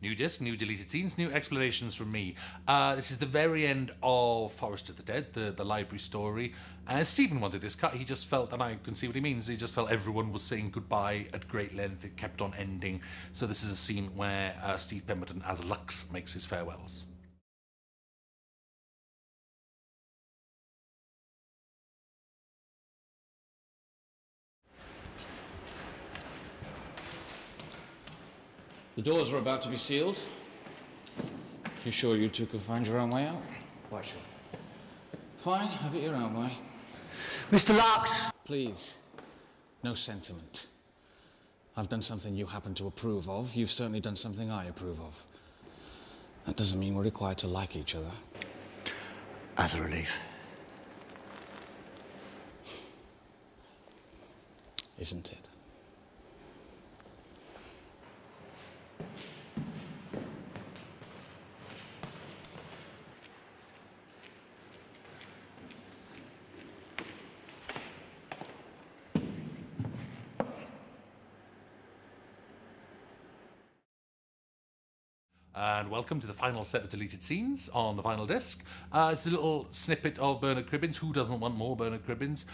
New disc, new deleted scenes, new explanations from me. This is the very end of Forest of the Dead, the library story. And Stephen wanted this cut. He just felt, and I can see what he means, he just felt everyone was saying goodbye at great length. It kept on ending. So this is a scene where Steve Pemberton as Lux makes his farewells. The doors are about to be sealed. You sure you two can find your own way out? Quite sure. Fine, have it your own way. Mr. Lux! Please, no sentiment. I've done something you happen to approve of. You've certainly done something I approve of. That doesn't mean we're required to like each other. As a relief. Isn't it? And welcome to the final set of deleted scenes on the final disc. It's a little snippet of Bernard Cribbins. Who doesn't want more Bernard Cribbins?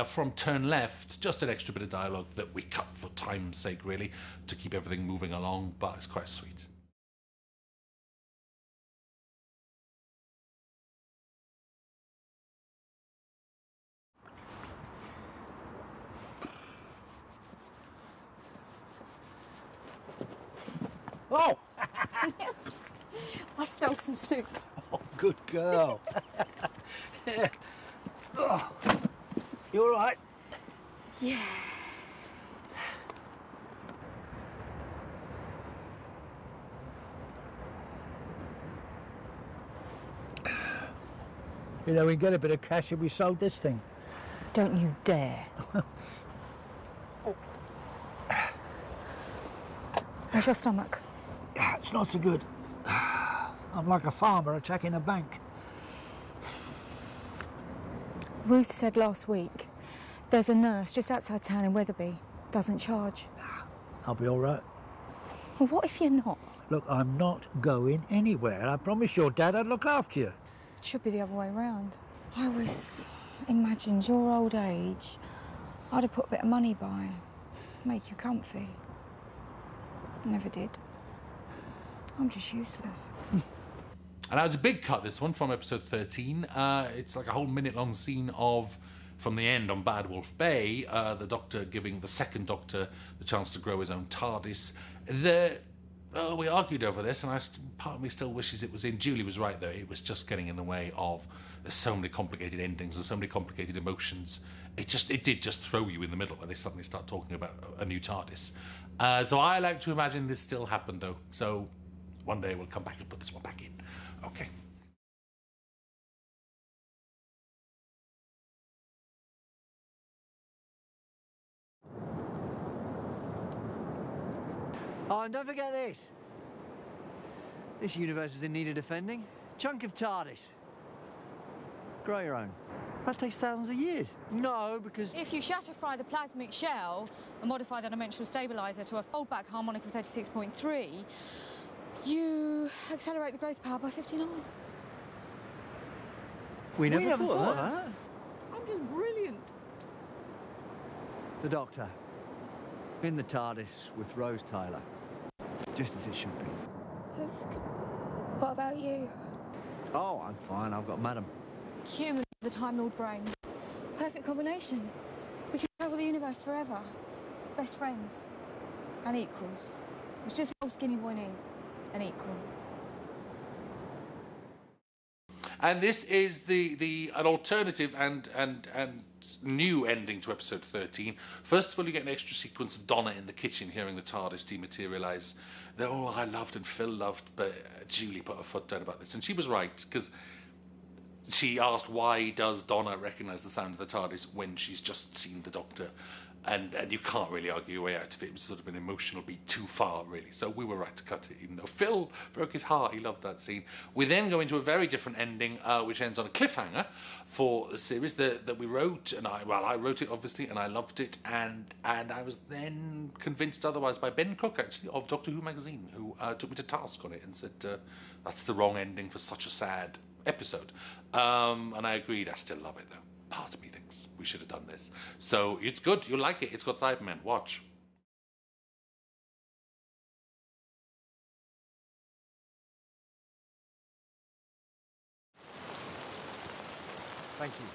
From Turn Left, just an extra bit of dialogue that we cut for time's sake, really, to keep everything moving along, but it's quite sweet. Oh! I stole some soup. Oh, good girl. Yeah. Oh. You all right? Yeah. You know, we can get a bit of cash if we sold this thing. Don't you dare. How's your stomach? It's not so good. I'm like a farmer attacking a bank. Ruth said last week there's a nurse just outside town in Wetherby. Doesn't charge. I'll be all right. Well, what if you're not? Look, I'm not going anywhere. I promised your dad I'd look after you. It should be the other way round. I always imagined your old age. I'd have put a bit of money by, make you comfy. Never did. I'm just useless. And that was a big cut, this one, from episode 13. It's like a whole minute-long scene of, from the end on Bad Wolf Bay, the Doctor giving the second Doctor the chance to grow his own TARDIS. We argued over this, and part of me still wishes it was in. Julie was right, though. It was just getting in the way of... There's so many complicated endings and so many complicated emotions. It did just throw you in the middle when they suddenly start talking about a new TARDIS. So I like to imagine this still happened, though. So one day we'll come back and put this one back in. Okay. Oh, and don't forget this. This universe was in need of defending. Chunk of TARDIS. Grow your own. That takes thousands of years. No, because... If you shatter-fry the plasmic shell and modify the dimensional stabilizer to a fold-back harmonic of 36.3, you accelerate the growth power by 59. We never thought that. I'm just brilliant. The Doctor. In the TARDIS with Rose Tyler. Just as it should be. What about you? Oh, I'm fine. I've got Madam. Human, the Time Lord brain. Perfect combination. We can travel the universe forever. Best friends. And equals. It's just what Skinny Boy needs. An equal. And this is an alternative and new ending to episode 13. First of all, you get an extra sequence of Donna in the kitchen hearing the TARDIS dematerialise. I loved and Phil loved, but Julie put her foot down about this. And she was right, because she asked, why does Donna recognise the sound of the TARDIS when she's just seen the Doctor And you can't really argue your way out of it. It was sort of an emotional beat too far, really. So we were right to cut it, even though Phil broke his heart. He loved that scene. We then go into a very different ending, which ends on a cliffhanger for the series that we wrote. And I wrote it, obviously, and I loved it. And I was then convinced otherwise by Ben Cook, actually, of Doctor Who magazine, who took me to task on it and said, that's the wrong ending for such a sad episode. And I agreed. I still love it, though. Part of me thinks we should have done this. So it's good. You'll like it. It's got Cybermen. Watch. Thank you.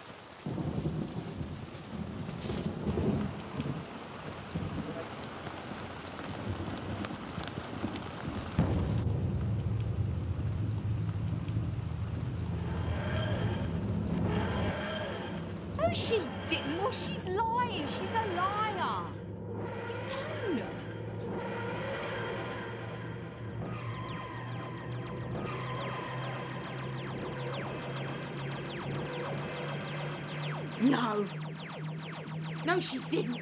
No, she didn't. Well, she's lying. She's a liar. You don't. No. No, she didn't.